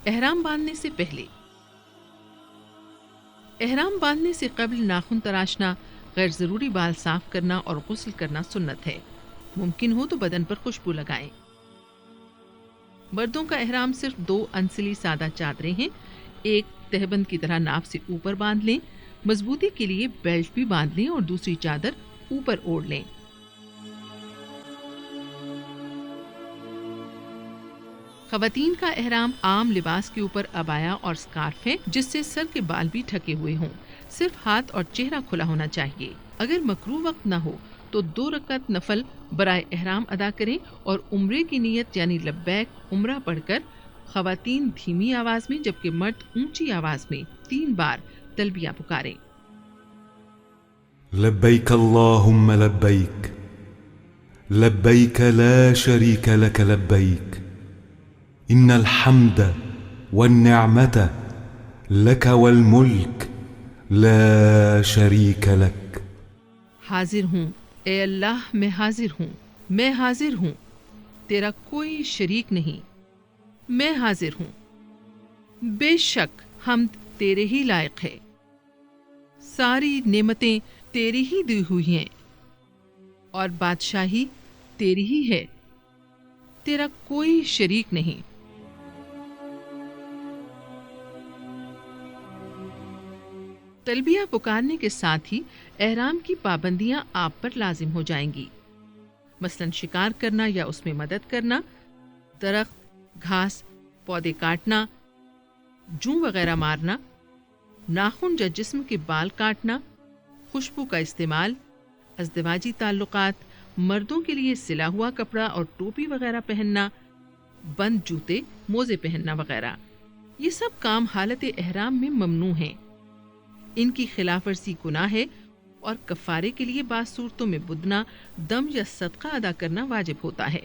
احرام باندھنے سے پہلے، احرام باندھنے سے قبل ناخن تراشنا، غیر ضروری بال صاف کرنا اور غسل کرنا سنت ہے۔ ممکن ہو تو بدن پر خوشبو لگائیں۔ مردوں کا احرام صرف 2 انسلی سادہ چادریں ہیں۔ ایک تہبند کی طرح ناف سے اوپر باندھ لیں، مضبوطی کے لیے بیلٹ بھی باندھ لیں اور دوسری چادر اوپر اوڑھ لیں۔ خواتین کا احرام عام لباس کے اوپر عبایا اور سکارف ہے جس سے سر کے بال بھی ڈھکے ہوئے ہوں، صرف ہاتھ اور چہرہ کھلا ہونا چاہیے۔ اگر مکروہ وقت نہ ہو تو 2 رکعت نفل برائے احرام ادا کریں اور عمرے کی نیت یعنی لبیک عمرہ پڑھ کر خواتین دھیمی آواز میں جبکہ مرد اونچی آواز میں 3 بار تلبیہ پکاریں۔ لبیک اللہم لبیک لبیک لا شریک لک لبیک ان الحمد والنعمت لک والملک لا شریک لک۔ حاضر ہوں اے اللہ، میں حاضر ہوں، میں حاضر ہوں، تیرا کوئی شریک نہیں، میں حاضر ہوں، بے شک حمد تیرے ہی لائق ہے، ساری نعمتیں تیری ہی دی ہوئی ہیں اور بادشاہی تیری ہی ہے، تیرا کوئی شریک نہیں۔ تلبیہ پکارنے کے ساتھ ہی احرام کی پابندیاں آپ پر لازم ہو جائیں گی، مثلاً شکار کرنا یا اس میں مدد کرنا، درخت، گھاس، پودے کاٹنا، جوں وغیرہ مارنا، ناخن یا جسم کے بال کاٹنا، خوشبو کا استعمال، ازدواجی تعلقات، مردوں کے لیے سلا ہوا کپڑا اور ٹوپی وغیرہ پہننا، بند جوتے، موزے پہننا وغیرہ۔ یہ سب کام حالت احرام میں ممنوع ہیں۔ ان کی خلاف ورزی گناہ ہے اور کفارے کے لیے بعض صورتوں میں بدنا، دم یا صدقہ ادا کرنا واجب ہوتا ہے۔